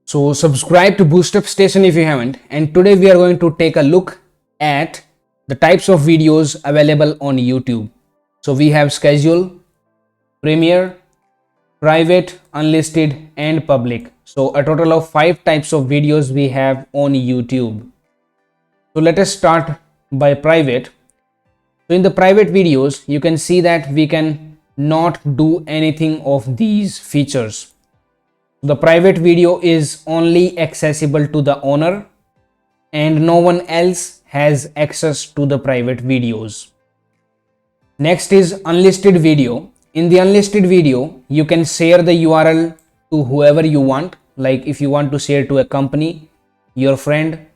So subscribe to BoostUpStation if you haven't, and today we are going to take a look at the types of videos available on YouTube. So we have schedule, premiere, private, unlisted and public. So a total of 5 types of videos we have on YouTube. So let us start by private. So in the private videos, you can see that we can not do anything of these features. The private video is only accessible to the owner and no one else has access to the private videos. Next is unlisted video. In the unlisted video, you can share the URL to whoever you want. Like if you want to share to a company, your friend,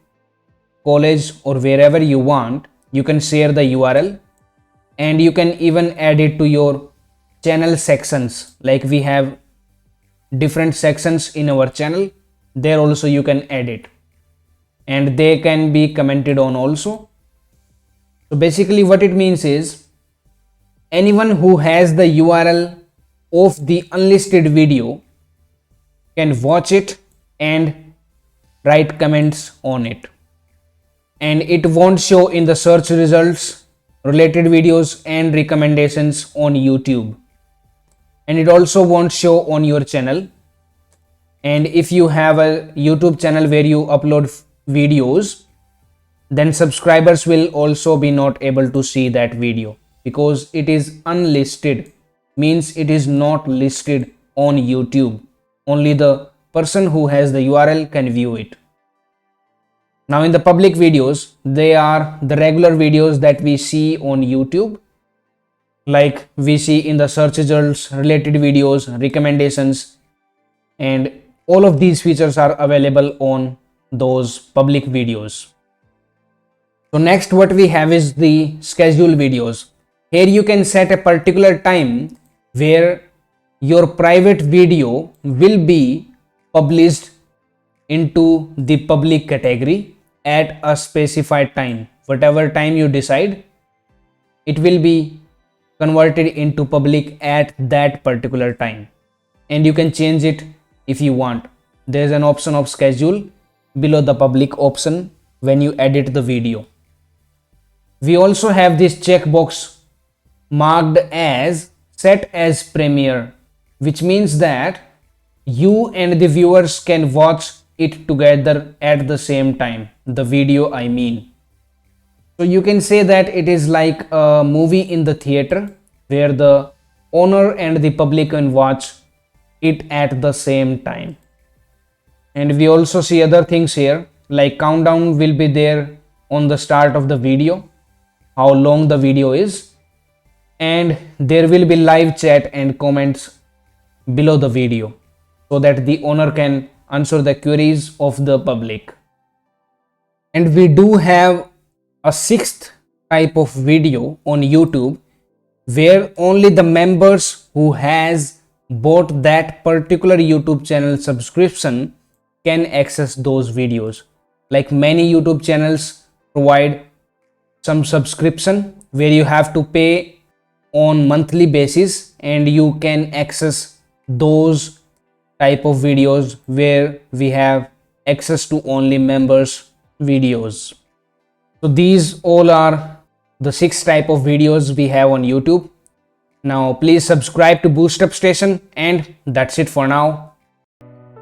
college or wherever you want, you can share the URL and you can even add it to your channel sections. Like we have different sections in our channel, there also you can add it and they can be commented on also. So basically what it means is anyone who has the URL of the unlisted video can watch it and write comments on it, and it won't show in the search results, related videos and recommendations on YouTube, and it also won't show on your channel. And if you have a YouTube channel where you upload videos, then subscribers will also be not able to see that video because it is unlisted, means it is not listed on YouTube. Only the person who has the URL can view it. Now in the public videos, they are the regular videos that we see on YouTube, like we see in the search results, related videos, recommendations, and all of these features are available on those public videos. So next what we have is the schedule videos. Here you can set a particular time where your private video will be published into the public category at a specified time. Whatever time you decide, it will be converted into public at that particular time, and you can change it if you want. There is an option of schedule below the public option when you edit the video. We also have this checkbox marked as set as premiere, which means that you and the viewers can watch it together at the same time, the video I mean. So you can say that it is like a movie in the theater where the owner and the public can watch it at the same time. And we also see other things here, like countdown will be there on the start of the video, how long the video is, and there will be live chat and comments below the video so that the owner can answer the queries of the public. And we do have a 6th type of video on YouTube where only the members who has bought that particular YouTube channel subscription can access those videos. Like many YouTube channels provide some subscription where you have to pay on monthly basis and you can access those type of videos where we have access to only members videos. So these all are the 6 type of videos we have on YouTube. Now please subscribe to BoostUpStation, and that's it for now.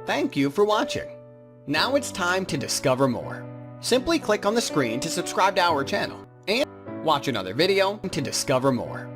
Thank you for watching. Now it's time to discover more. Simply click on the screen to subscribe to our channel and watch another video to discover more.